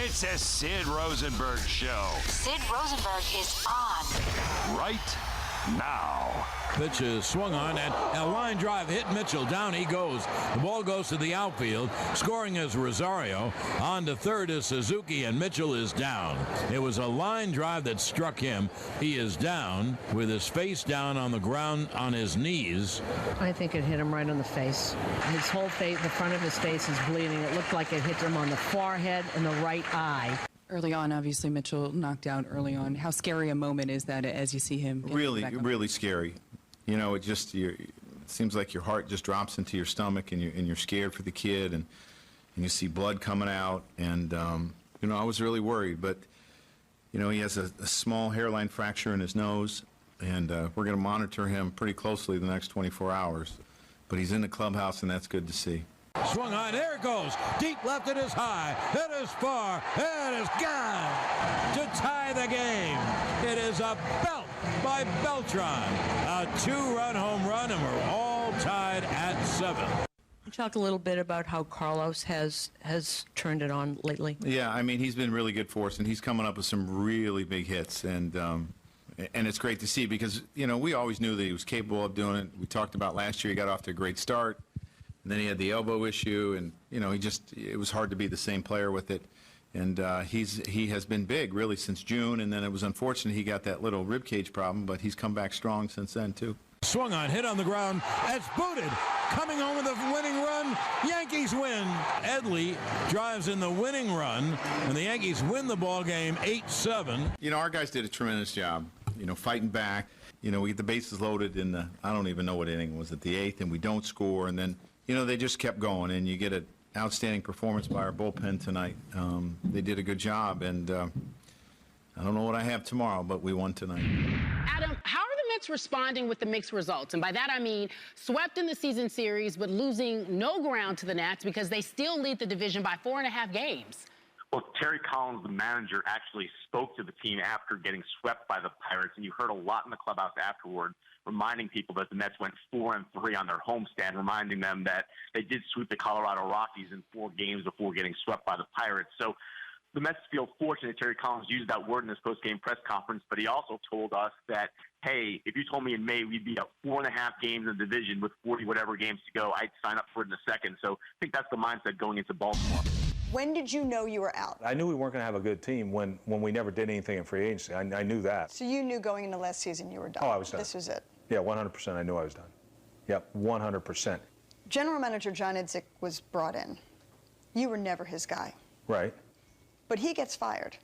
It's a Sid Rosenberg Show. Sid Rosenberg is on. Right now. Pitch is swung on, and a line drive hit Mitchell. Down he goes. The ball goes to the outfield. Scoring is Rosario. On to third is Suzuki, and Mitchell is down. It was a line drive that struck him. He is down with his face down on the ground on his knees. I think it hit him right on the face. His whole face, the front of his face is bleeding. It looked like it hit him on the forehead and the right eye. Early on, obviously, Mitchell knocked out early on. How scary a moment is that as you see him? Really scary. You know, it seems like your heart just drops into your stomach, and you're scared for the kid, and you see blood coming out, and you know, I was really worried. But you know, he has a small hairline fracture in his nose, and we're going to monitor him pretty closely the next 24 hours. But he's in the clubhouse, and that's good to see. Swung on, there it goes. Deep left, it is high, it is far, it is gone to tie the game. It is a belt by Beltran. A 2-run home run, and we're all tied at 7. You talked a little bit about how Carlos has turned it on lately. Yeah, I mean, he's been really good for us, and he's coming up with some really big hits, and it's great to see because, you know, we always knew that he was capable of doing it. We talked about last year, he got off to a great start. And then he had the elbow issue, and you know, it was hard to be the same player with it. And he has been big really since June, and then it was unfortunate he got that little rib cage problem, but he's come back strong since then too. Swung on, hit on the ground, it's booted. Coming home with a winning run, Yankees win. Edley drives in the winning run, and the Yankees win the ball game 8-7. You know, our guys did a tremendous job, you know, fighting back. You know, we get the bases loaded in the, I don't even know what inning was it, the 8th, and we don't score, and then, you know, they just kept going, and you get an outstanding performance by our bullpen tonight. They did a good job, and I don't know what I have tomorrow, but we won tonight. Adam, how are the Mets responding with the mixed results? And by that I mean swept in the season series, but losing no ground to the Nats because they still lead the division by 4.5 games. Well, Terry Collins, the manager, actually spoke to the team after getting swept by the Pirates, and you heard a lot in the clubhouse afterward, reminding people that the Mets went 4-3 on their homestand, reminding them that they did sweep the Colorado Rockies in 4 games before getting swept by the Pirates. So the Mets feel fortunate. Terry Collins used that word in his post-game press conference, but he also told us that, hey, if you told me in May we'd be up 4.5 games in the division with 40-whatever games to go, I'd sign up for it in a second. So I think that's the mindset going into Baltimore. When did you know you were out? I knew we weren't going to have a good team when we never did anything in free agency. I knew that. So you knew going into last season you were done? Oh, I was done. This was it? Yeah, 100%. I knew I was done. Yep, 100%. General Manager John Idzik was brought in. You were never his guy. Right. But he gets fired.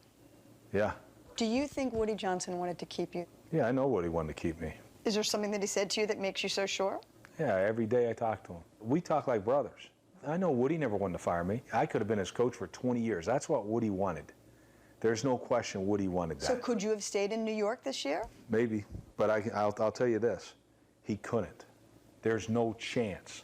Yeah. Do you think Woody Johnson wanted to keep you? Yeah, I know Woody wanted to keep me. Is there something that he said to you that makes you so sure? Yeah, every day I talk to him. We talk like brothers. I know Woody never wanted to fire me. I could have been his coach for 20 years. That's what Woody wanted. There's no question Woody wanted that. So could you have stayed in New York this year? Maybe, but I'll tell you this. He couldn't. There's no chance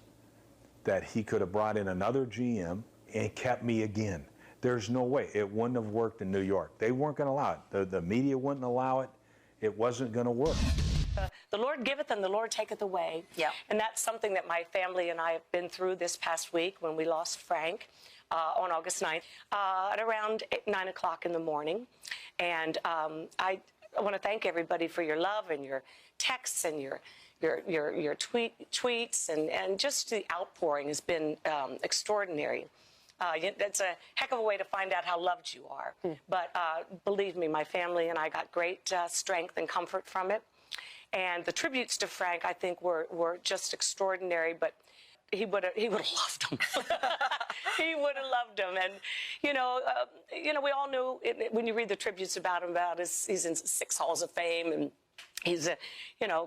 that he could have brought in another GM and kept me again. There's no way. It wouldn't have worked in New York. They weren't going to allow it. The media wouldn't allow it. It wasn't going to work. The Lord giveth and the Lord taketh away. Yeah. And that's something that my family and I have been through this past week when we lost Frank on August 9th at around 9 o'clock in the morning. And I want to thank everybody for your love and your texts and your tweets and just the outpouring has been extraordinary. That's a heck of a way to find out how loved you are. But believe me, my family and I got great strength and comfort from it. And the tributes to Frank, I think, were just extraordinary. But he would have loved them. He would have loved them. And you know, we all knew when you read the tributes about him, he's in 6 halls of fame and. He's a,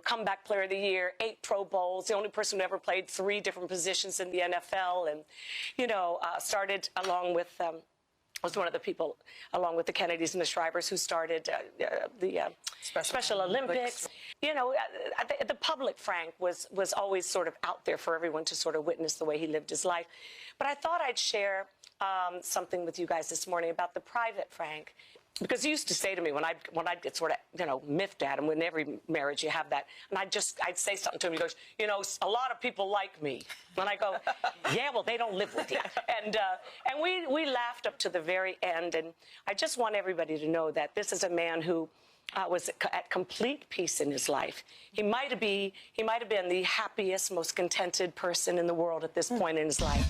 comeback player of the year, 8 Pro Bowls, the only person who ever played 3 different positions in the NFL, and, started along with, was one of the people, along with the Kennedys and the Shrivers, who started the Special Olympics. The public Frank was always sort of out there for everyone to sort of witness the way he lived his life. But I thought I'd share something with you guys this morning about the private Frank. because he used to say to me when I'd get sort of, miffed at him, in every marriage you have that, and I'd say something to him, he goes, a lot of people like me. And I go, yeah, well, they don't live with you. And we laughed up to the very end, and I just want everybody to know that this is a man who was at complete peace in his life. He might have been the happiest, most contented person in the world at this point in his life.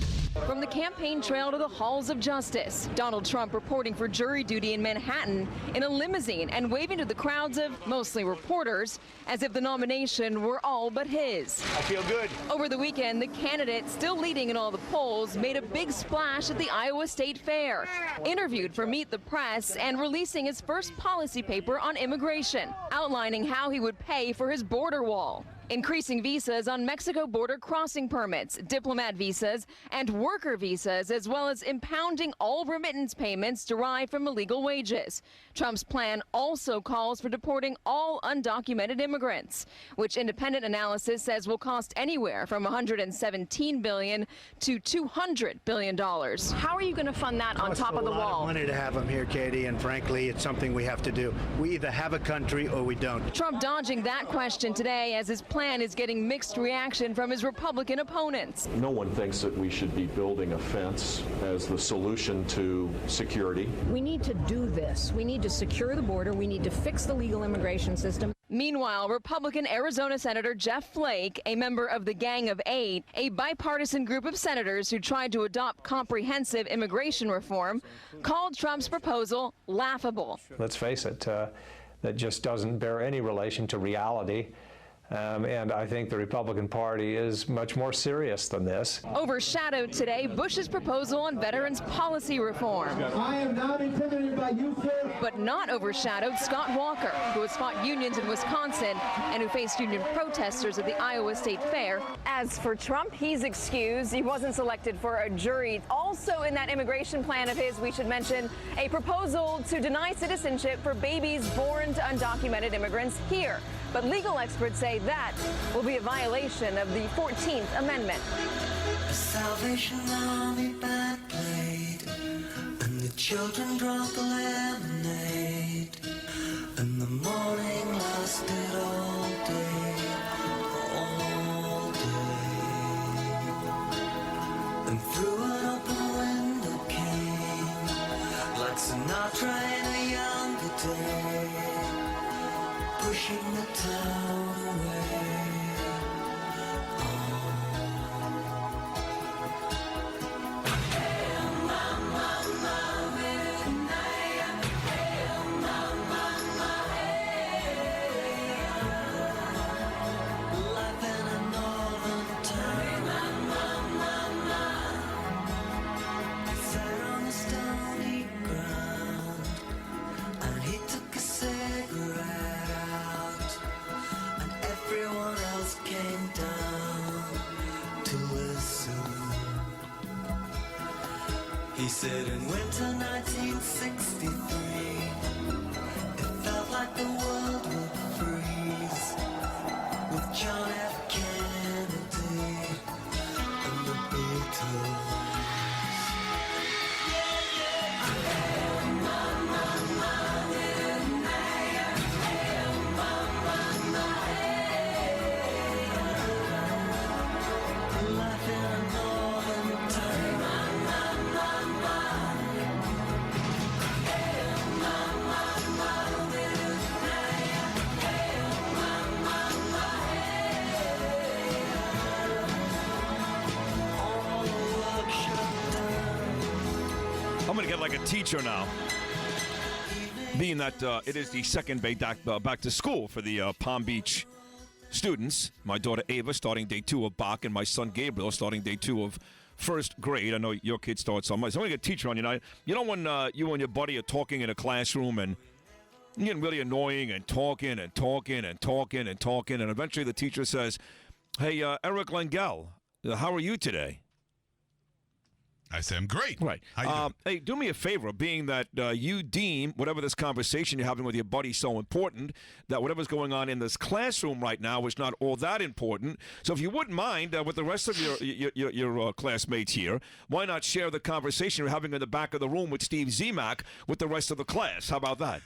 From the campaign trail to the halls of justice, Donald Trump reporting for jury duty in Manhattan in a limousine and waving to the crowds of mostly reporters as if the nomination were all but his. I feel good. Over the weekend, the candidate, still leading in all the polls, made a big splash at the Iowa State Fair, interviewed for Meet the Press, and releasing his first policy paper on immigration, outlining how he would pay for his border wall, increasing visas on Mexico border crossing permits, diplomat visas, and worker visas, as well as impounding all remittance payments derived from illegal wages. Trump's plan also calls for deporting all undocumented immigrants, which independent analysis says will cost anywhere from $117 billion to $200 billion. How are you going to fund that on top of the wall? It's a lot of money to have them here, Katie, and frankly, it's something we have to do. We either have a country or we don't. Trump dodging that question today as his plan is getting mixed reaction from his Republican opponents. No one thinks that we should be building a fence as the solution to security. We need to do this. We need to secure the border. We need to fix the legal immigration system. Meanwhile, Republican Arizona Senator Jeff Flake, a member of the Gang of Eight, a bipartisan group of senators who tried to adopt comprehensive immigration reform, called Trump's proposal laughable. Let's face it, that just doesn't bear any relation to reality. And I think the Republican Party is much more serious than this. Overshadowed today, Bush's proposal on veterans policy reform. I am not intimidated by you, sir. But not overshadowed Scott Walker, who has fought unions in Wisconsin and who faced union protesters at the Iowa State Fair. As for Trump, he's excused. He wasn't selected for a jury. Also in that immigration plan of his, we should mention a proposal to deny citizenship for babies born to undocumented immigrants here. But legal experts say that will be a violation of the 14th Amendment. The Salvation Army band played, and the children drank the lemonade, and the morning lasted all day, and through an open window came, like Sinatra in a younger day, pushing the town away. He said in winter 1963, it felt like the world would freeze, with John F. Kennedy and the Beatles. I'm going to get like a teacher now, being that it is the second day back to school for the Palm Beach students. My daughter Ava starting day 2 of Bach, and my son Gabriel starting day 2 of first grade. I know your kid starts on Monday. So I'm going to get a teacher on you now. You know when you and your buddy are talking in a classroom and you're getting really annoying and talking, and eventually the teacher says, hey, Eric Langell, how are you today? I say I'm great. Right. How you doing? Hey, do me a favor, being that you deem whatever this conversation you're having with your buddy so important, that whatever's going on in this classroom right now is not all that important. So if you wouldn't mind, with the rest of your classmates here, why not share the conversation you're having in the back of the room with Steve Zemak with the rest of the class? How about that?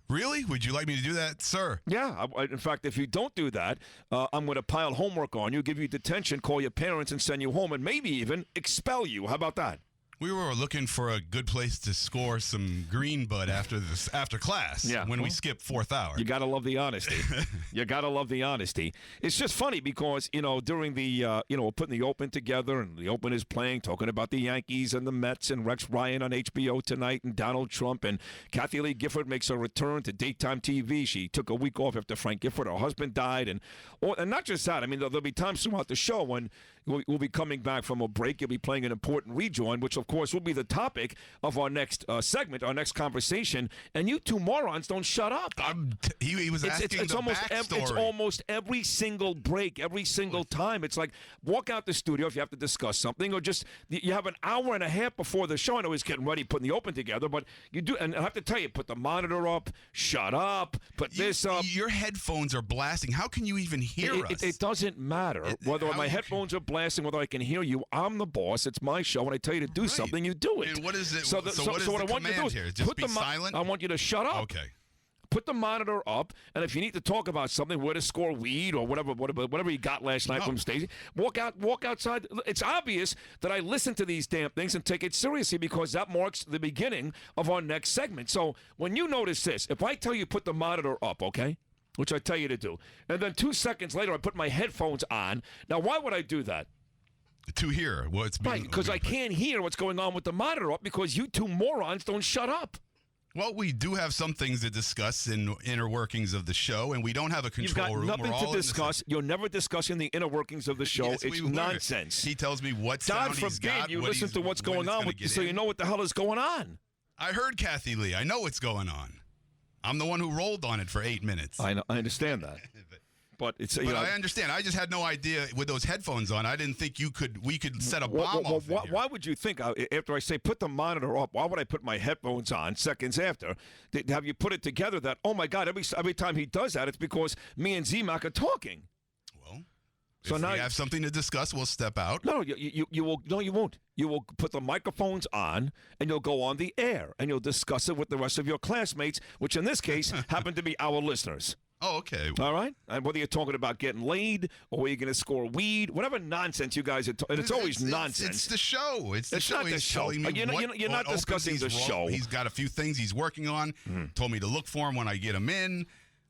Really? Would you like me to do that, sir? Yeah. In fact, if you don't do that, I'm going to pile homework on you, give you detention, call your parents, and send you home, and maybe even expel you. How about that? We were looking for a good place to score some green bud after class. Yeah. When we skip fourth hour. You got to love the honesty. You got to love the honesty. It's just funny because, during the, we're putting the Open together, and the Open is playing, talking about the Yankees and the Mets and Rex Ryan on HBO tonight and Donald Trump, and Kathy Lee Gifford makes a return to daytime TV. She took a week off after Frank Gifford, her husband, died. And not just that. I mean, there'll be times throughout the show when we'll be coming back from a break. You'll be playing an important rejoin, which, of course, will be the topic of our next segment, our next conversation. And you two morons don't shut up. He was asking the backstory. It's almost every single break, every single time. It's like, walk out the studio if you have to discuss something, or just you have an hour and a half before the show. I know he's getting ready, putting the Open together, but you do, and I have to tell you, put the monitor up, shut up, put this up. Your headphones are blasting. How can you even hear us? It doesn't matter whether my headphones are blasting, whether I can hear you. I'm the boss. It's my show. When I tell you to do something, you do it. And what is it? So what I want you to do here? is Just put be silent? I want you to shut up. Okay. Put the monitor up, and if you need to talk about something, where to score weed or whatever you got last night from Stacey, walk outside. It's obvious that I listen to these damn things and take it seriously, because that marks the beginning of our next segment. So when you notice this, if I tell you put the monitor up, okay, which I tell you to do, and then 2 seconds later I put my headphones on, now why would I do that? To hear what's being... Right, because I can't hear what's going on with the monitor up because you two morons don't shut up. Well, we do have some things to discuss in inner workings of the show, and we don't have a control room. You've got nothing to discuss. You're never discussing the inner workings of the show. Yes, it's nonsense. He tells me what sound he's got. God forbid you listen to what's going on with you, so you know what the hell is going on. I heard Kathy Lee. I know what's going on. I'm the one who rolled on it for 8 minutes. I know. I understand that. But it's. But I understand. I just had no idea with those headphones on. I didn't think we could set a bomb off. Why would you think after I say put the monitor up? Why would I put my headphones on seconds after? Have you put it together that, oh my God, every time he does that, it's because me and Zemak are talking. Well, so if now we have something to discuss, we'll step out. No, you will. No, you won't. You will put the microphones on, and you'll go on the air, and you'll discuss it with the rest of your classmates, which in this case happen to be our listeners. Oh, okay. All right? And whether you're talking about getting laid or where you're going to score weed, whatever nonsense you guys are talking, and it's always nonsense. It's the show. It's the show. Not the he's show. Telling me you're not discussing the show. He's got a few things he's working on. Told me to look for him when I get them in.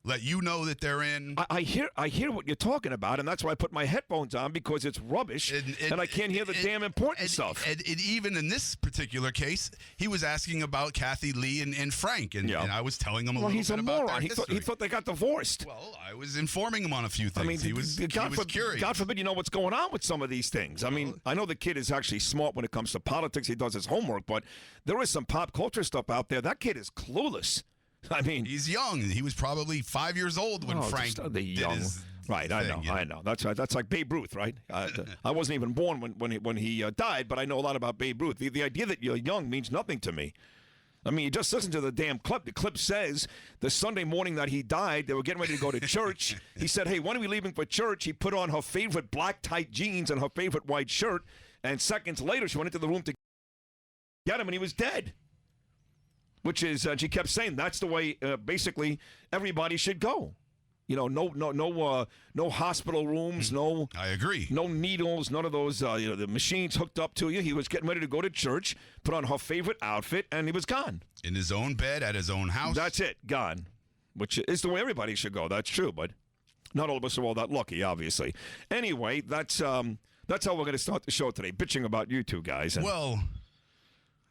Let you know that they're in. I hear what you're talking about, and that's why I put my headphones on, because it's rubbish, and I can't hear the damn important stuff. And even in this particular case, he was asking about Kathy Lee and Frank, and I was telling him a little bit about their moron. history. He thought they got divorced. Well, I was informing him on a few things. I mean, he was curious. God forbid you know what's going on with some of these things. I mean, I know the kid is actually smart when it comes to politics. He does his homework, but there is some pop culture stuff out there. That kid is clueless. I mean, he's young. He was probably 5 years old when Frank did his right. thing, I know. That's right. That's like Babe Ruth, right? I wasn't even born when he died, but I know a lot about Babe Ruth. The idea that you're young means nothing to me. I mean, you just listen to the damn clip. The clip says the Sunday morning that he died, they were getting ready to go to church. He said, hey, when are we leaving for church? He put on her favorite black tight jeans and her favorite white shirt, and seconds later she went into the room to get him, and he was dead. Which is, she kept saying that's the way basically everybody should go. You know, no hospital rooms, no. I agree. No needles, none of those. The machines hooked up to you. He was getting ready to go to church, put on her favorite outfit, and he was gone. In his own bed at his own house. That's it, gone. Which is the way everybody should go. That's true, but not all of us are all that lucky, obviously. Anyway, that's how we're going to start the show today, bitching about you two guys. Well,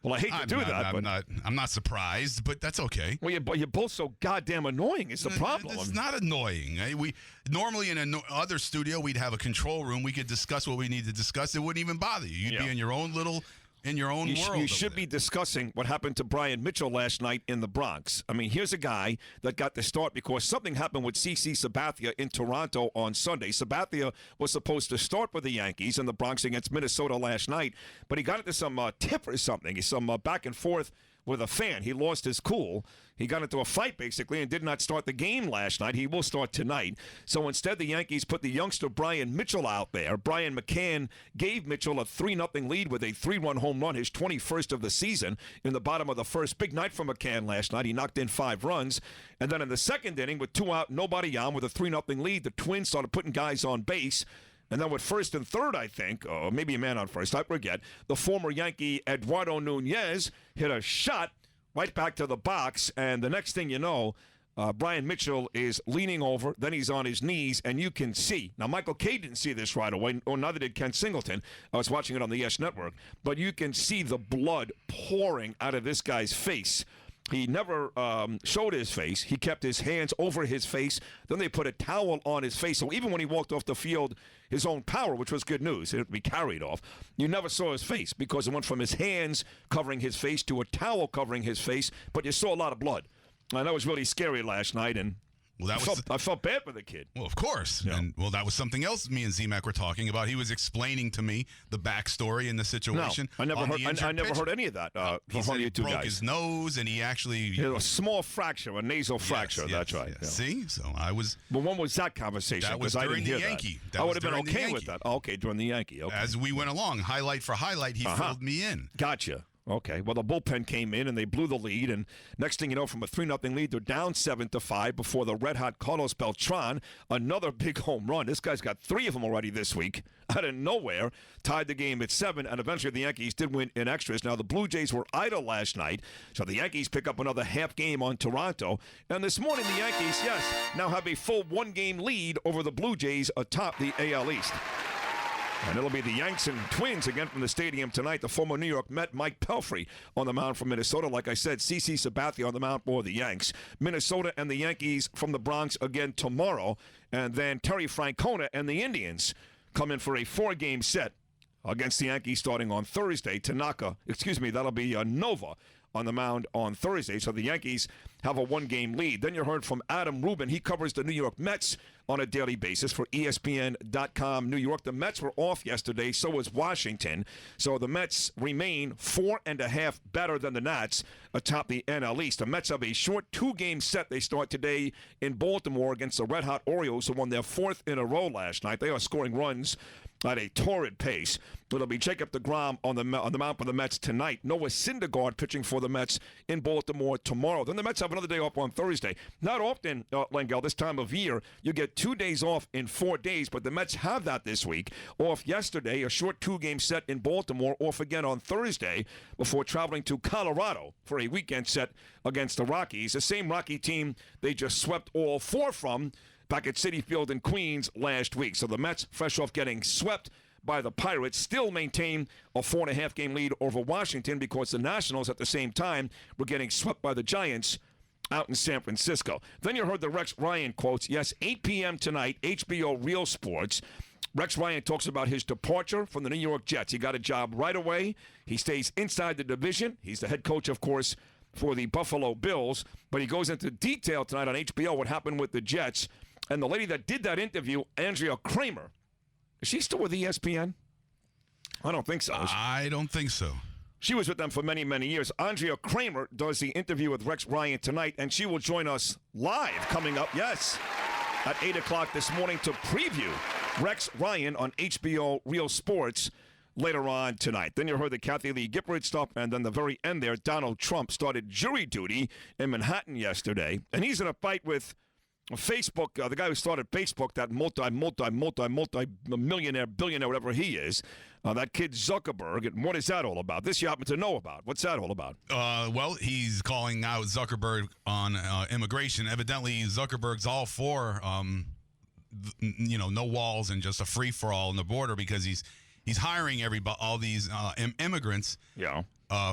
I hate to do that, but I'm not surprised, but that's okay. Well, you're both so goddamn annoying. Is the problem? It's not annoying. We normally in another studio we'd have a control room. We could discuss what we need to discuss. It wouldn't even bother you. You'd be in your own little in your own world. You should be discussing what happened to Brian Mitchell last night in the Bronx. I mean, here's a guy that got the start because something happened with CC Sabathia in Toronto on Sunday. Sabathia was supposed to start with the Yankees in the Bronx against Minnesota last night, but he got into some tip or something, some back and forth with a fan. He lost his cool. He got into a fight, basically, and did not start the game last night. He will start tonight. So instead, the Yankees put the youngster Brian Mitchell out there. Brian McCann gave Mitchell a 3-0 lead with a 3-run home run, his 21st of the season, in the bottom of the first. Big night for McCann last night. He knocked in 5 runs. And then in the second inning, with 2 out, nobody on, with a 3-0 lead, the Twins started putting guys on base. And then with first and third, I think, or maybe a man on first, I forget, the former Yankee Eduardo Nunez hit a shot right back to the box. And the next thing you know, Brian Mitchell is leaning over. Then he's on his knees, and you can see. Now, Michael Kay didn't see this right away, or neither did Ken Singleton. I was watching it on the Yes Network. But you can see the blood pouring out of this guy's face. He never showed his face. He kept his hands over his face. Then they put a towel on his face. So even when he walked off the field, his own power, which was good news, it would be carried off, you never saw his face because it went from his hands covering his face to a towel covering his face. But you saw a lot of blood. And that was really scary last night. And I felt bad for the kid. Well, of course. Yeah. And, that was something else me and Z-Mac were talking about. He was explaining to me the backstory and the situation. No, I never heard any of that he from you two broke guys. his nose, and he actually... a small fracture, a nasal fracture. That's right. Yes. See? So I was... But when was that conversation? That was during the Yankee. I would have been okay with that. Oh, okay, during the Yankee. Okay. As we went along, highlight for highlight, he filled me in. Gotcha. Okay, well, the bullpen came in, and they blew the lead, and next thing you know, from a 3-0 lead, they're down 7-5 before the red-hot Carlos Beltran, another big home run. This guy's got 3 of them already this week, out of nowhere, tied the game at 7, and eventually the Yankees did win in extras. Now, the Blue Jays were idle last night, so the Yankees pick up another half game on Toronto, and this morning the Yankees, now have a full 1-game lead over the Blue Jays atop the AL East. And it'll be the Yanks and Twins again from the stadium tonight. The former New York Met, Mike Pelfrey, on the mound for Minnesota. Like I said, CC Sabathia on the mound for the Yanks. Minnesota and the Yankees from the Bronx again tomorrow. And then Terry Francona and the Indians come in for a 4-game set against the Yankees starting on Thursday. That'll be Nova on the mound on Thursday. So the Yankees have a 1-game lead. Then you heard from Adam Rubin. He covers the New York Mets on a daily basis for ESPN.com New York. The Mets were off yesterday, so was Washington. So the Mets remain 4.5 better than the Nats atop the NL East. The Mets have a short 2-game set. They start today in Baltimore against the red-hot Orioles, who won their 4th in a row last night. They are scoring runs at a torrid pace. It'll be Jacob deGrom on the mound for the Mets tonight. Noah Syndergaard pitching for the Mets in Baltimore tomorrow. Then the Mets have another day off on Thursday. Not often, Lengel, this time of year, you get 2 days off in 4 days, but the Mets have that this week. Off yesterday, a short 2-game set in Baltimore, off again on Thursday before traveling to Colorado for a weekend set against the Rockies. The same Rocky team they just swept all 4 from back at Citi Field in Queens last week. So the Mets, fresh off getting swept by the Pirates, still maintain a 4.5-game lead over Washington because the Nationals at the same time were getting swept by the Giants out in San Francisco. Then you heard the Rex Ryan quotes. Yes, 8 p.m. tonight, HBO Real Sports. Rex Ryan talks about his departure from the New York Jets. He got a job right away. He stays inside the division. He's the head coach, of course, for the Buffalo Bills. But he goes into detail tonight on HBO what happened with the Jets. And the lady that did that interview, Andrea Kramer, is she still with ESPN? I don't think so. I don't think so. She was with them for many, many years. Andrea Kramer does the interview with Rex Ryan tonight, and she will join us live coming up, at 8 o'clock this morning to preview Rex Ryan on HBO Real Sports later on tonight. Then you heard the Kathy Lee Gifford stuff, and then the very end there, Donald Trump started jury duty in Manhattan yesterday, and he's in a fight with Facebook, the guy who started Facebook, that multi-millionaire, billionaire, whatever he is, that kid Zuckerberg. And what is that all about? This you happen to know about. What's that all about? Well, he's calling out Zuckerberg on immigration. Evidently, Zuckerberg's all for, no walls and just a free-for-all on the border because he's hiring all these immigrants. Yeah.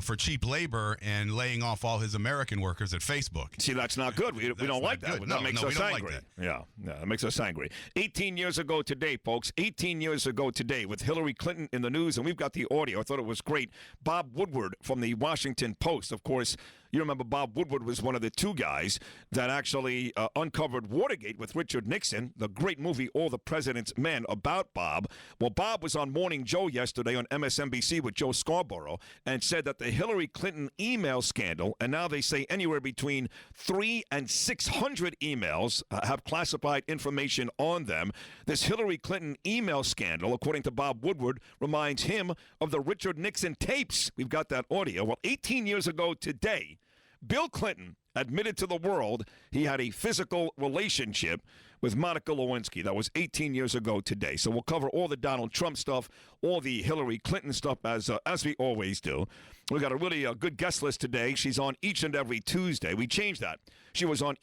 for cheap labor and laying off all his American workers at Facebook. See, that's not good. We don't like that. That makes us angry. Yeah, that makes us angry. 18 years ago today, folks, 18 years ago today, with Hillary Clinton in the news, and we've got the audio. I thought it was great. Bob Woodward from the Washington Post, of course. You remember Bob Woodward was one of the two guys that actually uncovered Watergate with Richard Nixon, the great movie All the President's Men about Bob. Well, Bob was on Morning Joe yesterday on MSNBC with Joe Scarborough and said that the Hillary Clinton email scandal, and now they say anywhere between 300 and 600 emails have classified information on them. This Hillary Clinton email scandal, according to Bob Woodward, reminds him of the Richard Nixon tapes. We've got that audio. Well, 18 years ago today, Bill Clinton admitted to the world he had a physical relationship with Monica Lewinsky. That was 18 years ago today. So we'll cover all the Donald Trump stuff, all the Hillary Clinton stuff, as we always do. We've got a really good guest list today. She's on each and every Tuesday. We changed that. She was on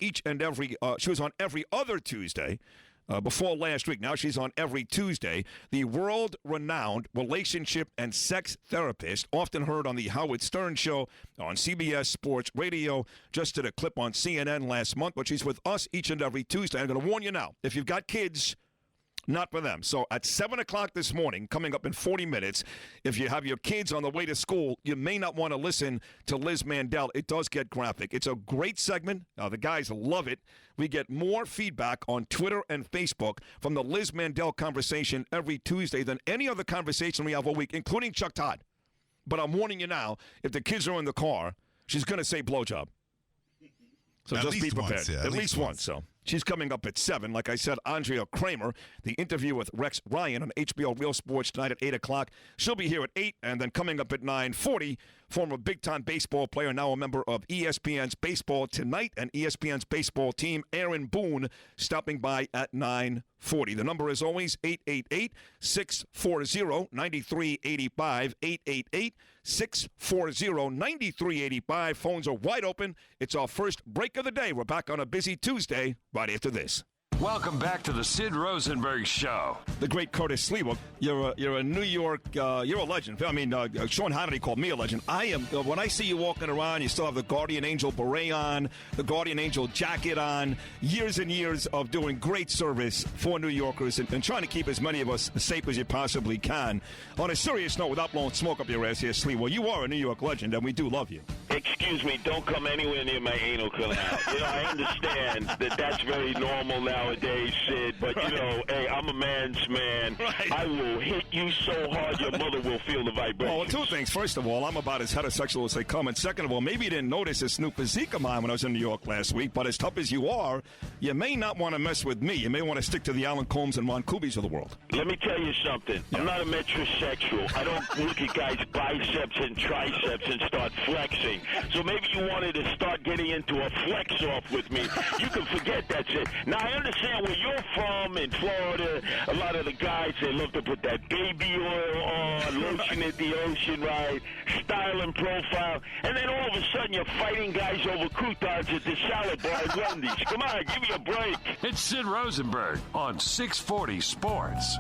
every other Tuesday. Before last week. Now she's on every Tuesday. The world-renowned relationship and sex therapist, often heard on the Howard Stern Show, on CBS Sports Radio. Just did a clip on CNN last month, but she's with us each and every Tuesday. I'm going to warn you now, if you've got kids, not for them. So at 7 o'clock this morning, coming up in 40 minutes, if you have your kids on the way to school, you may not want to listen to Liz Mandel. It does get graphic. It's a great segment. The guys love it. We get more feedback on Twitter and Facebook from the Liz Mandel conversation every Tuesday than any other conversation we have all week, including Chuck Todd. But I'm warning you now, if the kids are in the car, she's going to say blowjob. So just be prepared. Once, yeah, at least once. So she's coming up at 7. Like I said, Andrea Kramer, the interview with Rex Ryan on HBO Real Sports tonight at 8 o'clock. She'll be here at 8, and then coming up at 9:40, former big-time baseball player, now a member of ESPN's Baseball Tonight and ESPN's baseball team, Aaron Boone, stopping by at 9:40. The number is always 888-640-9385, 888-640-9385. Phones are wide open. It's our first break of the day. We're back on a busy Tuesday right after this. Welcome back to the Sid Rosenberg Show. The great Curtis Sliwa. You're a New York, you're a legend. I mean, Sean Hannity called me a legend. I am. When I see you walking around, you still have the Guardian Angel beret on, the Guardian Angel jacket on. Years and years of doing great service for New Yorkers and trying to keep as many of us as safe as you possibly can. On a serious note, without blowing smoke up your ass here, Sliwa, you are a New York legend, and we do love you. Excuse me, don't come anywhere near my anal canal. I understand that that's very normal nowadays, Sid, but, hey, I'm a man's man. Right. I will hit you so hard your mother will feel the vibration. Well, two things. First of all, I'm about as heterosexual as they come. And second of all, maybe you didn't notice this new physique of mine when I was in New York last week, but as tough as you are, you may not want to mess with me. You may want to stick to the Alan Combs and Ron Kubis of the world. Let me tell you something. Yeah. I'm not a metrosexual. I don't look at guys' biceps and triceps and start flexing. So maybe you wanted to start getting into a flex-off with me. You can forget that shit. Now, I understand where you're from in Florida. A lot of the guys, they love to put that baby oil on, lotion at the ocean, right? Style and profile. And then all of a sudden, you're fighting guys over croutons at the salad bar at Wendy's. Come on, give me a break. It's Sid Rosenberg on 640 Sports.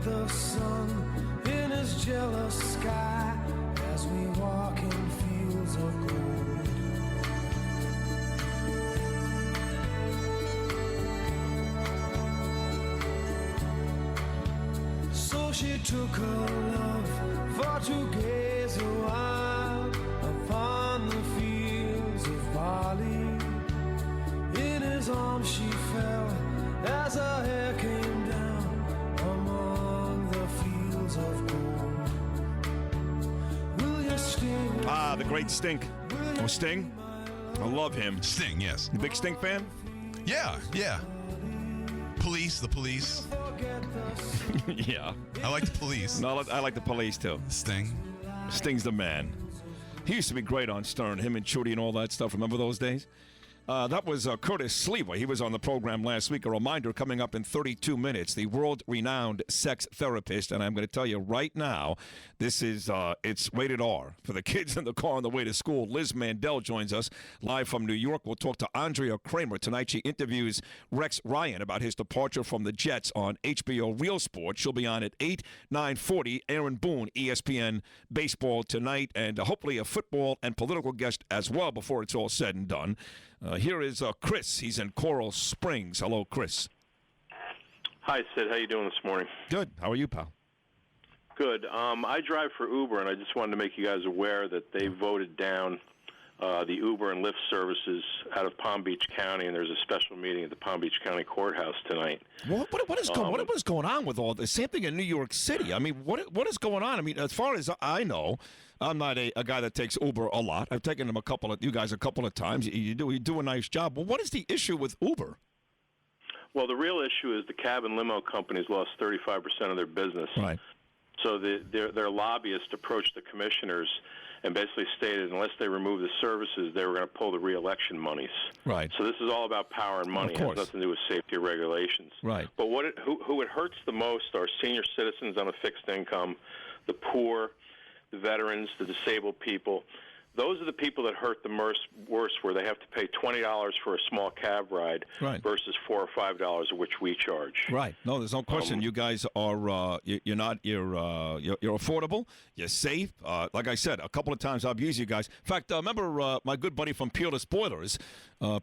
The sun in his jealous sky as we walk in fields of gold. So she took her love for to gaze a while upon the fields of barley. In his arms she fell as her hair came down among the fields of gold. Will you stay? The great Stink. Oh, Sting? I love him. Sting, yes. You big Stink fan? Yeah. The Police. Yeah. I like the Police. No, I like the Police, too. Sting. Sting's the man. He used to be great on Stern, him and Chudy and all that stuff. Remember those days? That was Curtis Slewa. He was on the program last week. A reminder coming up in 32 minutes, the world-renowned sex therapist. And I'm going to tell you right now, this is, it's rated R. For the kids in the car on the way to school, Liz Mandel joins us live from New York. We'll talk to Andrea Kramer. Tonight she interviews Rex Ryan about his departure from the Jets on HBO Real Sports. She'll be on at 8, 9:40. Aaron Boone, ESPN Baseball tonight, and hopefully a football and political guest as well before it's all said and done. Here is Chris. He's in Coral Springs. Hello, Chris. Hi, Sid. How you doing this morning? Good. How are you, pal? Good. I drive for Uber, and I just wanted to make you guys aware that they voted down the Uber and Lyft services out of Palm Beach County, and there's a special meeting at the Palm Beach County Courthouse tonight. What is going on with all this? Same thing in New York City. I mean, what is going on? I mean, as far as I know, I'm not a guy that takes Uber a lot. I've taken them you guys a couple of times. You do a nice job. But what is the issue with Uber? Well, the real issue is the cab and limo companies lost 35% of their business. Right. So their lobbyists approached the commissioners and basically stated unless they remove the services, they were going to pull the re-election monies. Right. So this is all about power and money. It has nothing to do with safety or regulations. Right. But who it hurts the most are senior citizens on a fixed income, the poor, the veterans, the disabled people. Those are the people that hurt the worst, where they have to pay $20 for a small cab ride versus $4 or $5 of which we charge. Right. No, there's no question. You guys are you're affordable. You're safe. Like I said, a couple of times I've used you guys. In fact, remember my good buddy from Peerless Boilers,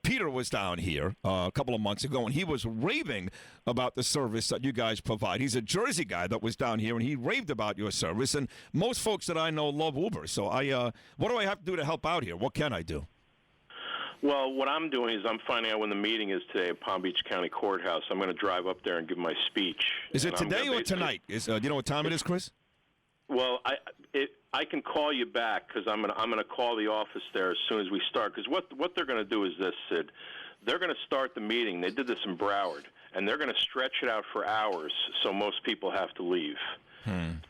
Peter was down here a couple of months ago, and he was raving about the service that you guys provide. He's a Jersey guy that was down here, and he raved about your service. And most folks that I know love Uber. So what do I have to do to help out here? What can I do? Well, what I'm doing is I'm finding out when the meeting is today at Palm Beach County Courthouse. I'm going to drive up there and give my speech. Is it today or tonight? Do you know what time it is, Chris? Well, I can call you back because I'm going to call the office there as soon as we start. Because what they're going to do is this, Sid. They're going to start the meeting. They did this in Broward, and they're going to stretch it out for hours, so most people have to leave.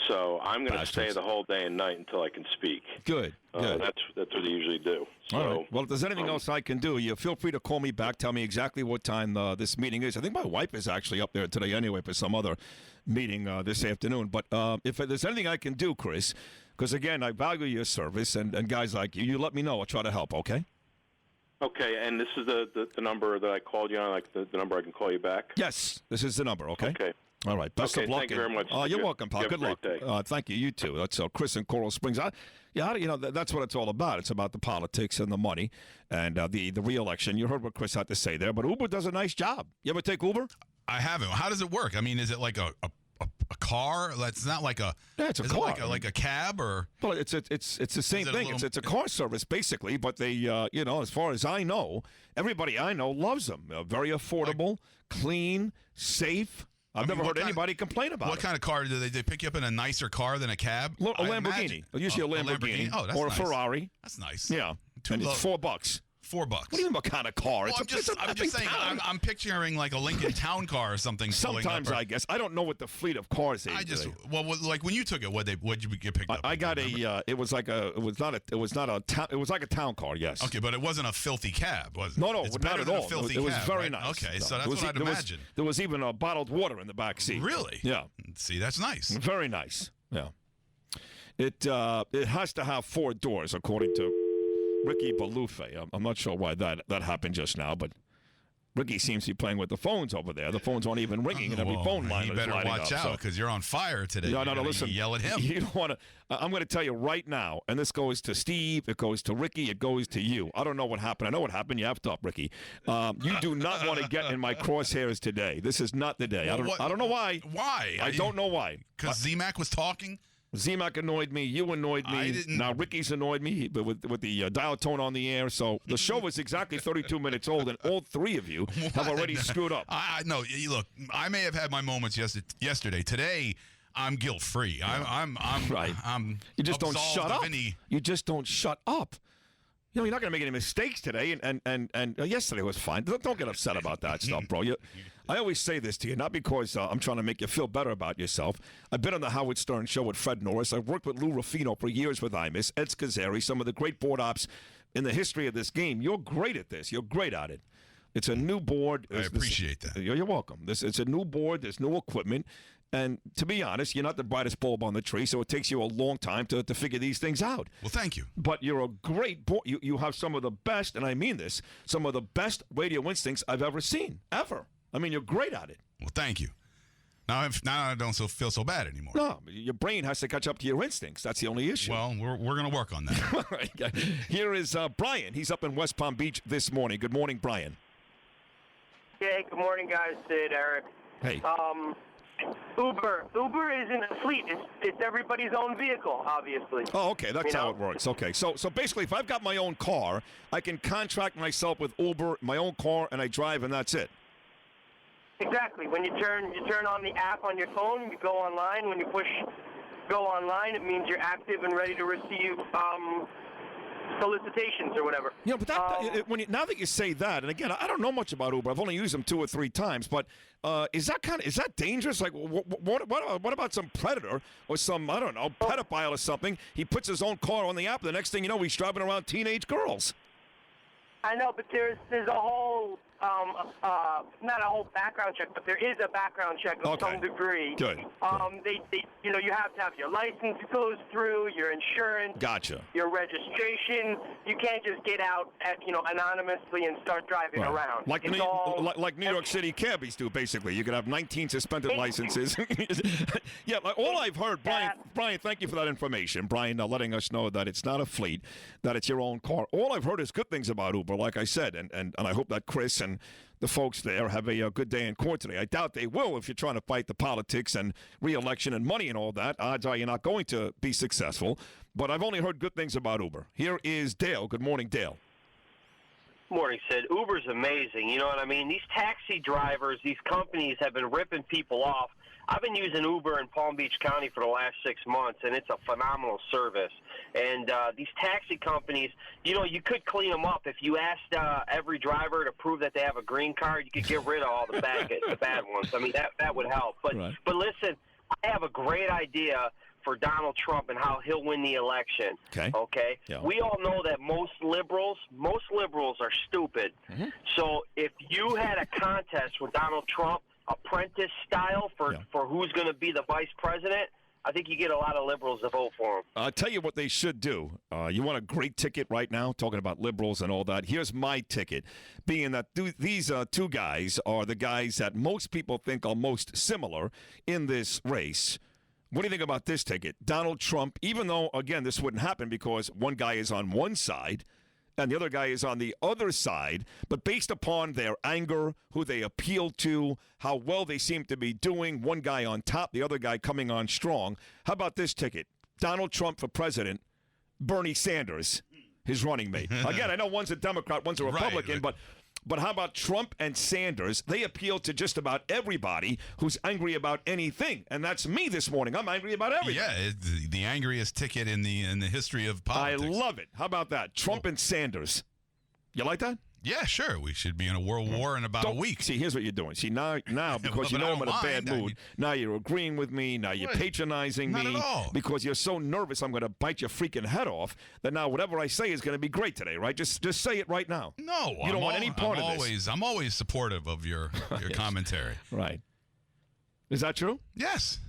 So I'm going to stay the whole day and night until I can speak. Good. Good. That's what they usually do. So, all right. Well, if there's anything else I can do, you feel free to call me back. Tell me exactly what time this meeting is. I think my wife is actually up there today anyway for some other meeting this afternoon. But if there's anything I can do, Chris, because, again, I value your service, and guys like you let me know. I'll try to help, okay? Okay, and this is the number that I called you on, like the number I can call you back? Yes, this is the number, okay? Okay. All right. Best of luck. Thank you very much. You're welcome, pal. Good luck. Thank you. You too. That's Chris in Coral Springs. That's what it's all about. It's about the politics and the money and the re-election. You heard what Chris had to say there, but Uber does a nice job. You ever take Uber? I haven't. How does it work? I mean, is it like a car? It's not like a. Yeah, it's a car. Like a cab or. Well, it's the same thing. It's a car service basically, but they as far as I know, everybody I know loves them. Very affordable, clean, safe. I've never heard anybody complain about it. What kind of car do they pick you up in a nicer car than a cab? A Lamborghini. Usually a Lamborghini. Oh, that's or a nice. Ferrari. That's nice. Yeah. And it's $4. $4. What do you mean what kind of car? Well, I'm just saying. I'm picturing like a Lincoln Town Car or something. Sometimes I guess I don't know what the fleet of cars is. Like when you took it, what'd you get picked up? I got it was like a town car. Yes. Okay, but it wasn't a filthy cab, was it? No, it's not at all. It was very nice. Okay, so that's what I'd imagine. There was even bottled water in the back seat. Really? Yeah. See, that's nice. Very nice. Yeah. It has to have 4 doors according to Ricky Baluffe. I'm not sure why that happened just now, but Ricky seems to be playing with the phones over there. The phones aren't even ringing, and every phone line is lighting up. You better watch out because you're on fire today. No, listen. Yell at him. You don't want to. I'm going to tell you right now, and this goes to Steve, it goes to Ricky, it goes to you. I don't know what happened. I know what happened. You effed up, Ricky. You do not want to get in my crosshairs today. This is not the day. I don't know why. Why? I don't know why. Because Z-Mac was talking? Z-Mac annoyed me. You annoyed me. Now Ricky's annoyed me with the dial tone on the air. So the show is exactly 32 minutes old, and all 3 of you have already screwed up. No, look, I may have had my moments yesterday. Today, I'm guilt-free. I'm right. You just don't shut up. You just don't shut up. You're not going to make any mistakes today, and yesterday was fine. Don't get upset about that stuff, bro. I always say this to you, not because I'm trying to make you feel better about yourself. I've been on the Howard Stern Show with Fred Norris. I've worked with Lou Ruffino for years with Imus, Ed Scazzeri, some of the great board ops in the history of this game. You're great at this. You're great at it. It's a new board. I appreciate that. You're welcome. It's a new board. There's new equipment. And to be honest, you're not the brightest bulb on the tree, so it takes you a long time to figure these things out. Well, thank you. But you're a great board. You have some of the best, and I mean this, some of the best radio instincts I've ever seen, ever. I mean, you're great at it. Well, thank you. Now I don't feel so bad anymore. No, your brain has to catch up to your instincts. That's the only issue. Well, we're going to work on that. Here is Brian. He's up in West Palm Beach this morning. Good morning, Brian. Hey, good morning, guys. Sid, Eric. Hey. Uber isn't a fleet. It's everybody's own vehicle, obviously. Oh, okay. That's how it works. Okay. So basically, if I've got my own car, I can contract myself with Uber, my own car, and I drive, and that's it. Exactly. When you turn on the app on your phone, you go online. When you push go online, it means you're active and ready to receive solicitations or whatever. Yeah, but now that you say that, and again, I don't know much about Uber. I've only used them 2 or 3 times, but is that dangerous? Like, what about some predator or some, I don't know, pedophile or something? He puts his own car on the app. The next thing you know, he's driving around teenage girls. I know, but there's a whole not a whole background check, but there is a background check of some degree. Good. You have to have your license goes through, your insurance, gotcha, your registration. You can't just get out anonymously and start driving around. Like New York City cabbies do, basically. You could have 19 suspended licenses. Yeah, all I've heard, Brian, thank you for that information. Brian, letting us know that it's not a fleet, that it's your own car. All I've heard is good things about Uber, like I said, and I hope that Chris and the folks there have a good day in court today. I doubt they will if you're trying to fight the politics and re-election and money and all that. Odds are you're not going to be successful. But I've only heard good things about Uber. Here is Dale. Good morning, Dale. Morning, Sid. Uber's amazing. You know what I mean? These taxi drivers, these companies have been ripping people off. I've been using Uber in Palm Beach County for the last 6 months, and it's a phenomenal service. And these taxi companies, you could clean them up. If you asked every driver to prove that they have a green card, you could get rid of all the bad ones. I mean, that would help. But listen, I have a great idea for Donald Trump and how he'll win the election. Okay? Yeah. We all know that most liberals are stupid. Mm-hmm. So if you had a contest with Donald Trump, apprentice style for who's going to be the vice president, I think you get a lot of liberals to vote for him. I'll tell you what they should do. You want a great ticket right now, talking about liberals and all that. Here's my ticket, being that these 2 guys are the guys that most people think are most similar in this race. What do you think about this ticket? Donald Trump, even though, again, this wouldn't happen because one guy is on one side and the other guy is on the other side, but based upon their anger, who they appeal to, how well they seem to be doing, one guy on top, the other guy coming on strong. How about this ticket? Donald Trump for president, Bernie Sanders, his running mate. Again, I know one's a Democrat, one's a Republican, but how about Trump and Sanders? They appeal to just about everybody who's angry about anything, and that's me this morning. I'm angry about everything. Yeah, it's the angriest ticket in the history of politics. I love it. How about that? Trump and Sanders. You like that? Yeah, sure. We should be in a world war in about a week. See, here's what you're doing. See, now because you know I'm in a bad mood, now you're agreeing with me, now you're patronizing me. Not at all. Because you're so nervous I'm going to bite your freaking head off, that now whatever I say is going to be great today, right? Just say it right now. No. You don't want any part of this. I'm always supportive of your commentary. Right. Is that true? Yes.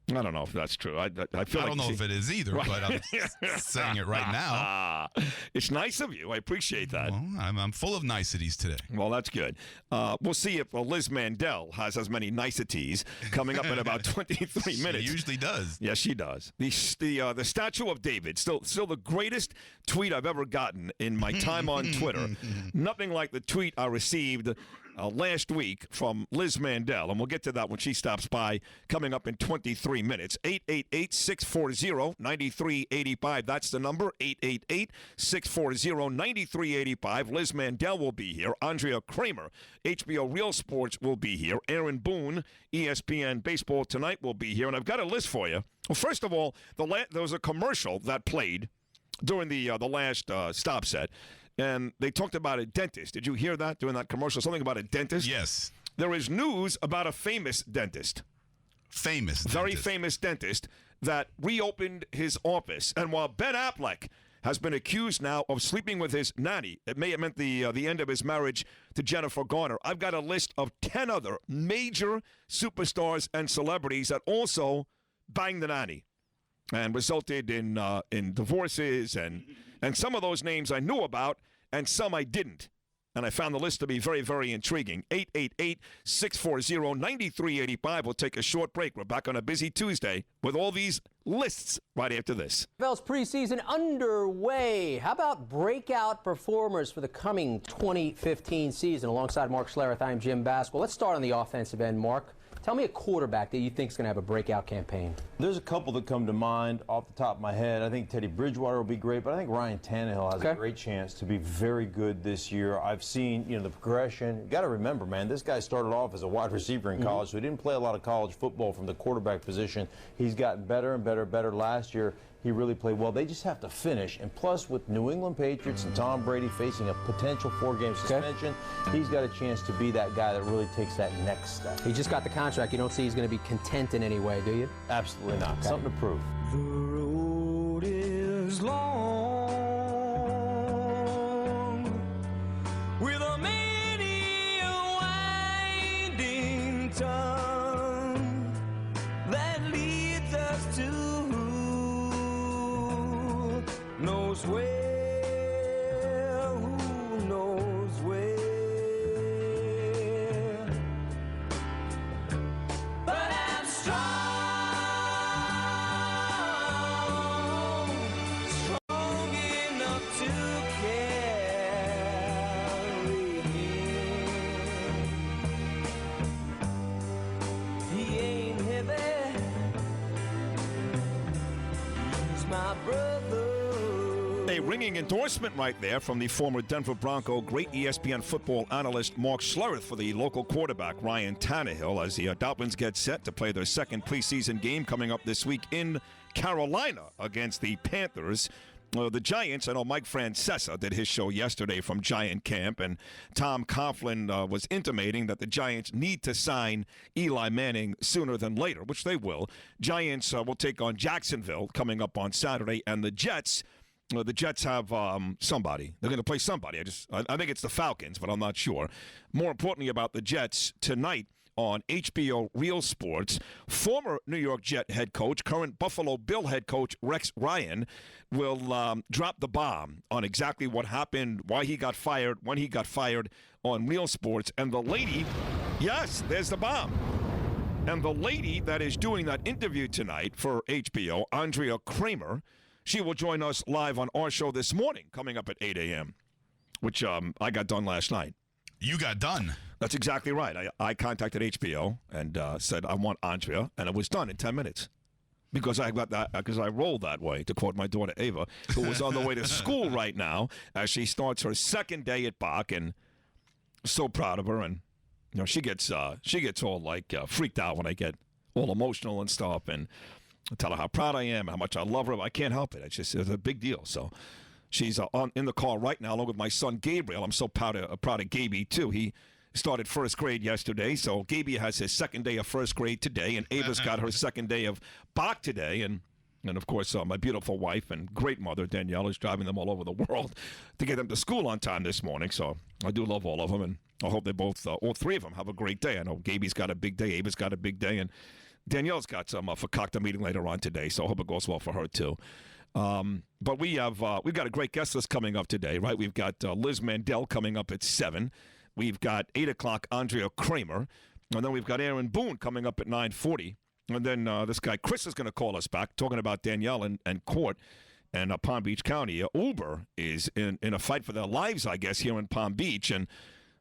I don't know if that's true. I don't know if it is either, but I'm saying it right now. It's nice of you. I appreciate that. Well, I'm full of niceties today. Well, that's good. We'll see if Liz Mandel has as many niceties coming up in about 23 minutes. She usually does. Yes, she does. The Statue of David, still the greatest tweet I've ever gotten in my time on Twitter. Nothing like the tweet I received last week from Liz Mandel, and we'll get to that when she stops by coming up in 23 minutes. 888-640-9385. That's the number, 888-640-9385. Liz Mandel will be here. Andrea Kramer, HBO Real Sports, will be here. Aaron Boone, ESPN Baseball Tonight, will be here. And I've got a list for you. Well, first of all, there was a commercial that played during the last stop set. And they talked about a dentist. Did you hear that during that commercial? Something about a dentist? Yes. There is news about a famous dentist. Very famous dentist that reopened his office. And while Ben Affleck has been accused now of sleeping with his nanny, it may have meant the end of his marriage to Jennifer Garner. I've got a list of 10 other major superstars and celebrities that also banged the nanny and resulted in divorces. And some of those names I knew about and some I didn't. And I found the list to be very, very intriguing. 888-640-9385. We'll take a short break. We're back on a busy Tuesday with all these lists right after this. NFL's preseason underway. How about breakout performers for the coming 2015 season? Alongside Mark Schlereth, I'm Jim Bass. Well, let's start on the offensive end, Mark. Tell me a quarterback that you think is going to have a breakout campaign. There's a couple that come to mind off the top of my head. I think Teddy Bridgewater will be great, but I think Ryan Tannehill has a great chance to be very good this year. I've seen, the progression. You got to remember, man, this guy started off as a wide receiver in college, so he didn't play a lot of college football from the quarterback position. He's gotten better and better. Last year, he really played well. They just have to finish. And plus, with New England Patriots and Tom Brady facing a potential 4-game suspension, he's got a chance to be that guy that really takes that next step. He just got the contract. You don't see he's going to be content in any way, do you? Absolutely not. Something to prove. The road is long with a many winding tongue that leads us to knows where, who knows where. But I'm strong enough to carry him. He ain't heavy, he's my brother. A ringing endorsement right there from the former Denver Bronco great ESPN football analyst Mark Schlereth for the local quarterback Ryan Tannehill as the Dolphins get set to play their second preseason game coming up this week in Carolina against the Panthers. The Giants, I know Mike Francesa did his show yesterday from Giant Camp, and Tom Coughlin was intimating that the Giants need to sign Eli Manning sooner than later, which they will. Giants will take on Jacksonville coming up on Saturday, and the Jets have somebody. They're going to play somebody. I think it's the Falcons, but I'm not sure. More importantly about the Jets, tonight on HBO Real Sports, former New York Jet head coach, current Buffalo Bill head coach Rex Ryan will drop the bomb on exactly what happened, why he got fired, when he got fired on Real Sports. And the lady, yes, there's the bomb. And the lady that is doing that interview tonight for HBO, Andrea Kramer, she will join us live on our show this morning, coming up at 8 a.m., which I got done last night. You got done? That's exactly right. I contacted HBO and said I want Andrea, and it was done in 10 minutes. Because I rolled that way, to quote my daughter Ava, who was on the way to school right now as she starts her second day at Bach, and so proud of her. And she gets all like freaked out when I get all emotional and stuff, and I tell her how proud I am, how much I love her. I can't help it. It's a big deal. So she's in the car right now, along with my son Gabriel. I'm so proud of Gaby too. He started first grade yesterday, so Gaby has his second day of first grade today, and Ava's got her second day of Bach today, and of course my beautiful wife and great mother Danielle is driving them all over the world to get them to school on time this morning. So I do love all of them, and I hope they both, all three of them, have a great day. I know Gaby's got a big day, Ava's got a big day, and Danielle's got some fakakta meeting later on today, so I hope it goes well for her too. But we've got a great guest list coming up today, right? We've got Liz Mandel coming up at 7. We've got 8 o'clock Andrea Kramer, and then we've got Aaron Boone coming up at 9:40. And then this guy Chris is going to call us back, talking about Danielle and Court and Palm Beach County. Uber is in a fight for their lives, I guess, here in Palm Beach, and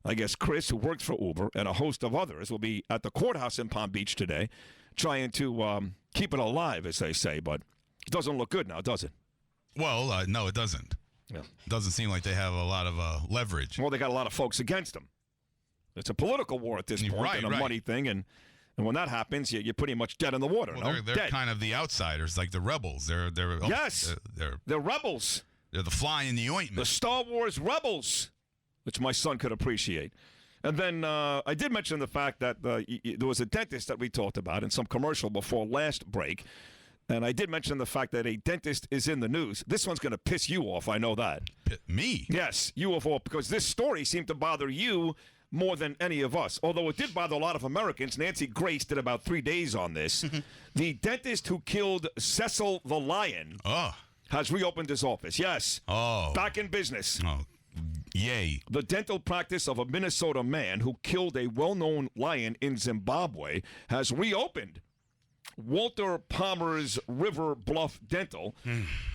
I guess Chris, who works for Uber, and a host of others will be at the courthouse in Palm Beach today, trying to keep it alive, as they say, but it doesn't look good now, does it? Well, no, it doesn't. Yeah. It doesn't seem like they have a lot of leverage. Well, they got a lot of folks against them. It's a political war at this point, and a money thing, and when that happens, you're pretty much dead in the water. Well, they're kind of the outsiders, like the rebels. They're rebels. They're the fly in the ointment. The Star Wars rebels, which my son could appreciate. And then I did mention the fact that there was a dentist that we talked about in some commercial before last break. And I did mention the fact that a dentist is in the news. This one's going to piss you off. I know that. Me? Yes, you of all, because this story seemed to bother you more than any of us. Although it did bother a lot of Americans. Nancy Grace did about 3 days on this. The dentist who killed Cecil the Lion has reopened his office. Yes. Back in business. Yay. The dental practice of a Minnesota man who killed a well-known lion in Zimbabwe has reopened. Walter Palmer's River Bluff Dental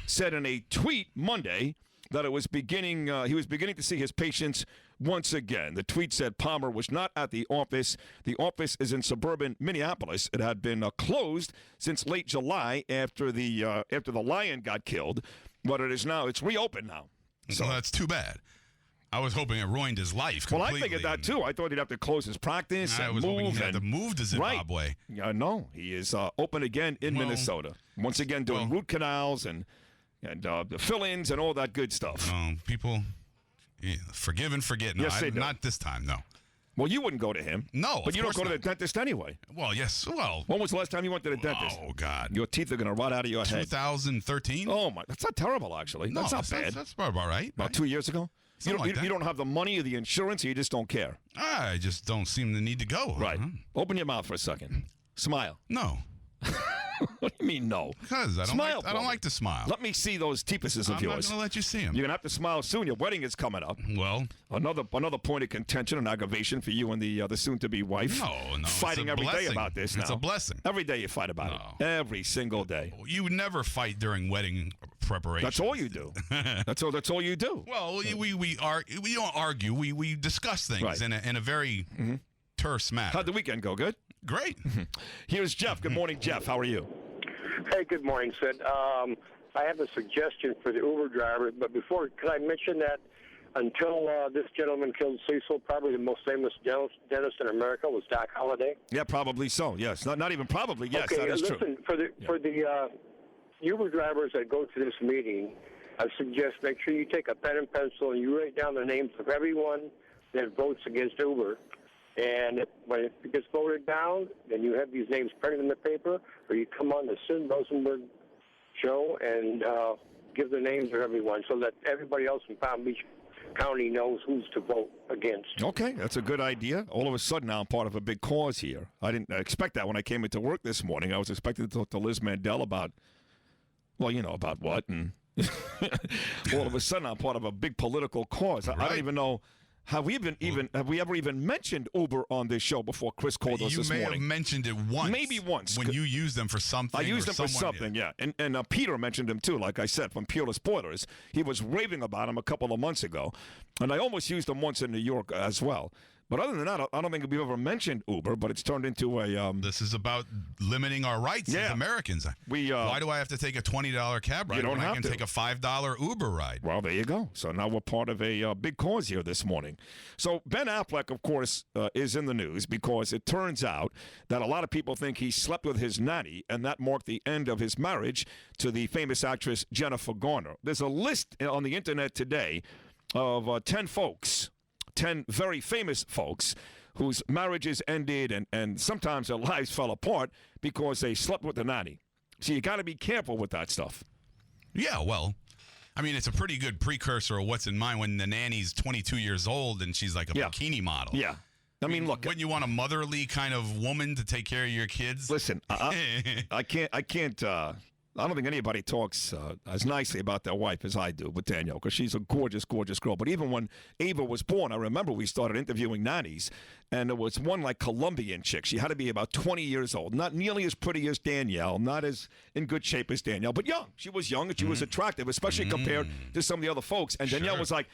said in a tweet Monday that he was beginning to see his patients once again. The tweet said Palmer was not at the office. The office is in suburban Minneapolis. It had been closed since late July after the lion got killed, but it's reopened now. So that's too bad. I was hoping it ruined his life completely. Well, I figured that, too. I thought he'd have to close his practice I was hoping he'd have to move to Zimbabwe. Right. No, he is open again in Minnesota. Once again doing root canals and the fill-ins and all that good stuff. People forgive and forget. No, yes, they do. Not this time, no. Well, you wouldn't go to him. No, but you don't go to the dentist anyway. Well, yes. Well, when was the last time you went to the dentist? Oh, God. Your teeth are going to rot out of your head. 2013? Oh, my. That's not terrible, actually. No, that's not bad. That's about right. About 2 years ago? You don't have the money or the insurance, or you just don't care? I just don't seem to need to go. Right. Open your mouth for a second. Smile. No. What do you mean no? Because I don't like to smile. Let me see those teepuses of yours. I'm not going to let you see them. You're going to have to smile soon. Your wedding is coming up. Well. Another point of contention and aggravation for you and the soon-to-be wife. No. Fighting every day about this now. It's a blessing. Every day you fight about it. Every single day. You would never fight during wedding preparation. That's all you do. That's all you do. Well, we don't argue. We discuss things in a very terse manner. How'd the weekend go? Good? Great. Here's Jeff. Good morning, Jeff. How are you? Hey, good morning, Sid. I have a suggestion for the Uber driver, but before, could I mention that until this gentleman killed Cecil, probably the most famous dentist in America was Doc Holliday? Yeah, probably so, yes. Not even probably, yes, okay, that is listen, true. For the Uber drivers that go to this meeting, I suggest make sure you take a pen and pencil and you write down the names of everyone that votes against Uber. And when it gets voted down, then you have these names printed in the paper, or you come on the Sid Rosenberg show and give the names of everyone so that everybody else in Palm Beach County knows who's to vote against. Okay, that's a good idea. All of a sudden now I'm part of a big cause here. I didn't expect that when I came into work this morning. I was expecting to talk to Liz Mandel about, well, you know, about what? And all of a sudden I'm part of a big political cause. Right. I don't even know. Have we ever even mentioned Uber on this show before Chris called us this morning? You may have mentioned it once. Maybe once. When you used them for something. I used them for something, yeah. And Peter mentioned him too, like I said, from Peerless Spoilers. He was raving about him a couple of months ago. And I almost used them once in New York as well. But other than that, I don't think we've ever mentioned Uber, but it's turned into a... This is about limiting our rights as Americans. Why do I have to take a $20 cab ride you don't when have I can to. take a $5 Uber ride? Well, there you go. So now we're part of a big cause here this morning. So Ben Affleck, of course, is in the news because it turns out that a lot of people think he slept with his nanny, and that marked the end of his marriage to the famous actress Jennifer Garner. There's a list on the internet today of 10 folks, 10 very famous folks whose marriages ended and sometimes their lives fell apart because they slept with the nanny. So you got to be careful with that stuff. Yeah, well, I mean, it's a pretty good precursor of what's in mind when the nanny's 22 years old and she's like a bikini model. Yeah. I mean, look. Wouldn't you want a motherly kind of woman to take care of your kids? Listen, I can't. I don't think anybody talks as nicely about their wife as I do with Danielle, because she's a gorgeous, gorgeous girl. But even when Ava was born, I remember we started interviewing nannies, and there was one like Colombian chick. She had to be about 20 years old, not nearly as pretty as Danielle, not as in good shape as Danielle, but young. She was young and she was attractive, especially compared to some of the other folks. And Danielle was like,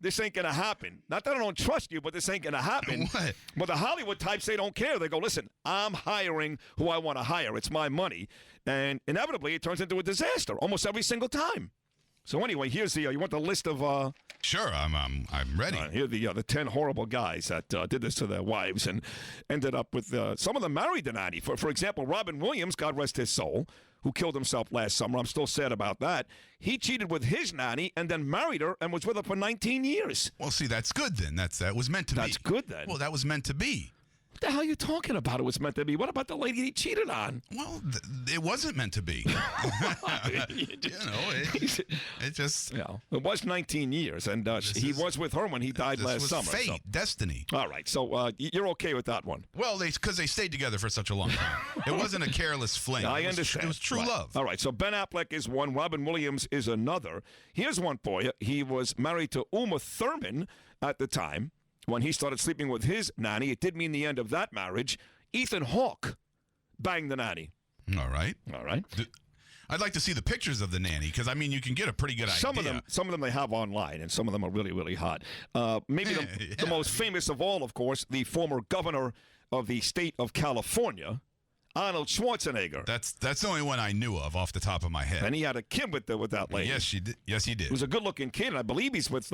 this ain't going to happen. Not that I don't trust you, but this ain't going to happen. What? But the Hollywood types, they don't care. They go, listen, I'm hiring who I want to hire. It's my money. And inevitably, it turns into a disaster almost every single time. So anyway, here's the. You want the list of? Sure, I'm ready. Here are the 10 horrible guys that did this to their wives and ended up with some of them married the nanny. For example, Robin Williams, God rest his soul, who killed himself last summer. I'm still sad about that. He cheated with his nanny and then married her and was with her for 19 years. Well, see, that's good then. That was meant to be. That's good then. Well, that was meant to be. What the hell are you talking about? It was meant to be. What about the lady he cheated on? Well, it wasn't meant to be. It just... Yeah, it was 19 years, and he was with her when he died last summer. Fate, destiny. All right, so you're okay with that one? Well, because they stayed together for such a long time. It wasn't a careless fling. I understand. It was true love. All right, so Ben Affleck is one. Robin Williams is another. Here's one for you. He was married to Uma Thurman at the time. When he started sleeping with his nanny, it did mean the end of that marriage. Ethan Hawke banged the nanny. All right. I'd like to see the pictures of the nanny because, I mean, you can get a pretty good idea. Some of them they have online, and some of them are really, really hot. Maybe the most famous of all, of course, the former governor of the state of California, Arnold Schwarzenegger. That's the only one I knew of off the top of my head. And he had a kid with that lady. Yes, he did. Yes, he did. He was a good-looking kid, and I believe he's with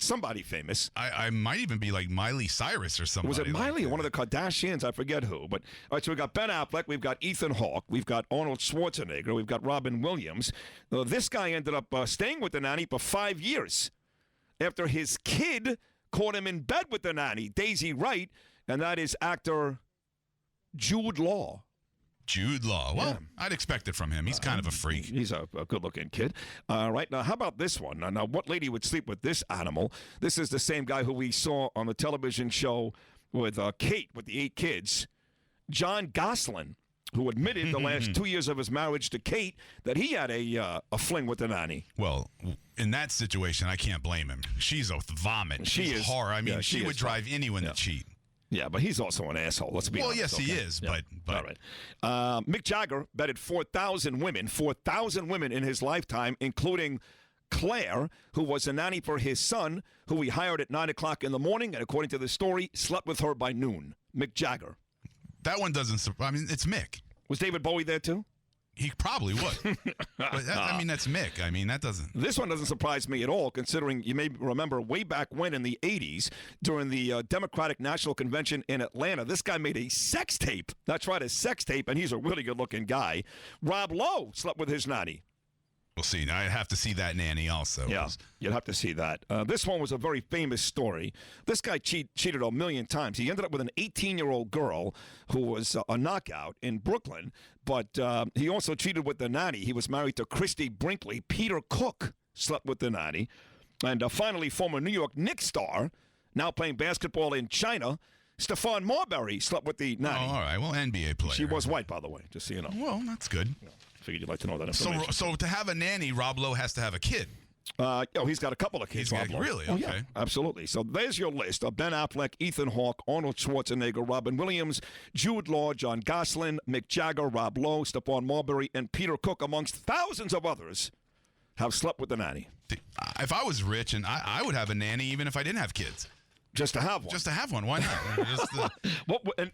somebody famous. I might even be like Miley Cyrus or something. Was it Miley or one of the Kardashians? I forget who. But all right, so we've got Ben Affleck, we've got Ethan Hawke, we've got Arnold Schwarzenegger, we've got Robin Williams. This guy ended up staying with the nanny for 5 years after his kid caught him in bed with the nanny, Daisy Wright, and that is actor Jude Law. Jude Law. Well, I'd expect it from him. He's kind of a freak. He's a good-looking kid. Right now, how about this one? Now, what lady would sleep with this animal? This is the same guy who we saw on the television show with Kate with the 8 kids. John Gosselin, who admitted the last 2 years of his marriage to Kate that he had a fling with the nanny. Well, in that situation, I can't blame him. She's a vomit. She's horror. I mean, she would drive anyone to cheat. Yeah, but he's also an asshole. Let's be honest. Well, yes, he is, but all right. Mick Jagger bedded 4,000 women in his lifetime, including Claire, who was a nanny for his son, who he hired at 9 o'clock in the morning, and according to the story, slept with her by noon. Mick Jagger. That one doesn't. I mean, it's Mick. Was David Bowie there too? He probably would. But I mean, that's Mick. I mean, that doesn't. This one doesn't surprise me at all, considering you may remember way back when in the 80s, during the Democratic National Convention in Atlanta, this guy made a sex tape. That's right, a sex tape, and he's a really good-looking guy. Rob Lowe slept with his nanny. We'll see. I'd have to see that nanny also. Yeah, you'd have to see that. This one was a very famous story. This guy cheated a million times. He ended up with an 18-year-old girl who was a knockout in Brooklyn, but he also cheated with the nanny. He was married to Christy Brinkley. Peter Cook slept with the nanny. And finally, former New York Knicks star, now playing basketball in China, Stephon Marbury slept with the nanny. Oh, all right. Well, NBA player. She was white, by the way, just so you know. Well, that's good. Figured you'd like to know that information. So to have a nanny, Rob Lowe has to have a kid. He's got a couple of kids. Really? Oh, okay. Yeah, absolutely. So there's your list of Ben Affleck, Ethan Hawke, Arnold Schwarzenegger, Robin Williams, Jude Law, John Gosselin, Mick Jagger, Rob Lowe, Stephon Marbury, and Peter Cook, amongst thousands of others, have slept with the nanny. If I was rich, and I would have a nanny even if I didn't have kids. Just to have one. Just to have one. Why not?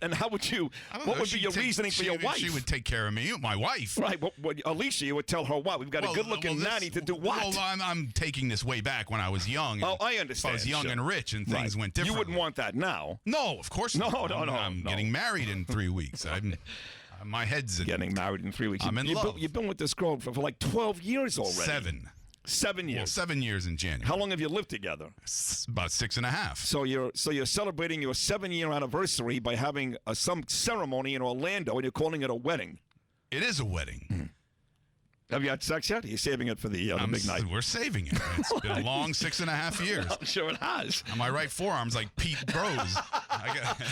And how would you? What would be your reasoning for your wife? She would take care of me, my wife. Right. Alicia, you would tell her what? We've got a good-looking nanny to do what? Well, I'm taking this way back when I was young. Oh, I understand. I was young and rich, and things went different. You wouldn't want that now. No, of course not. No. I'm getting married in 3 weeks. My head's getting married in 3 weeks. I'm in love. You've been with this girl for like 12 years already. 7. 7 years. Well, 7 years in January. How long have you lived together? About 6.5. So you're celebrating your 7-year anniversary by having some ceremony in Orlando, and you're calling it a wedding. It is a wedding. Have you had sex yet? Are you saving it for the big night? We're saving it. It's been a long 6.5 years. I'm sure it has. On my right forearm's like Pete Rose.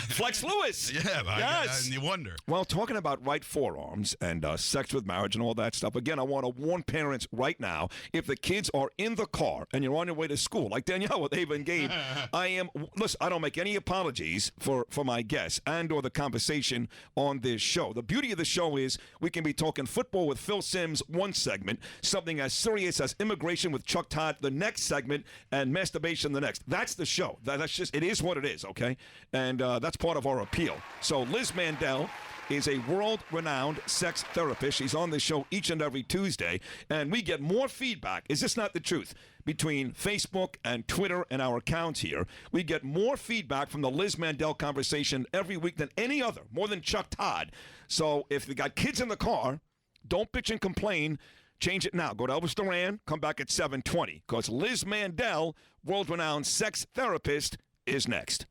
Flex Lewis. Yeah, yes. And you wonder. Well, talking about right forearms and sex with marriage and all that stuff, again, I want to warn parents right now, if the kids are in the car and you're on your way to school, like Danielle with Ava and Gabe, listen, I don't make any apologies for my guests and or the conversation on this show. The beauty of the show is we can be talking football with Phil Simms one segment, something as serious as immigration with Chuck Todd the next segment, and masturbation the next. That's the show. That's just, it is what it is, okay? And that's part of our appeal. So Liz Mandel is a world-renowned sex therapist. She's on the show each and every Tuesday, and we get more feedback. Is this not the truth? Between Facebook and Twitter and our accounts here, we get more feedback from the Liz Mandel conversation every week than any other, more than Chuck Todd. So if you got kids in the car, Don't bitch and complain. Change it now. Go to Elvis Duran. Come back at 7:20 because Liz Mandel, world-renowned sex therapist, is next.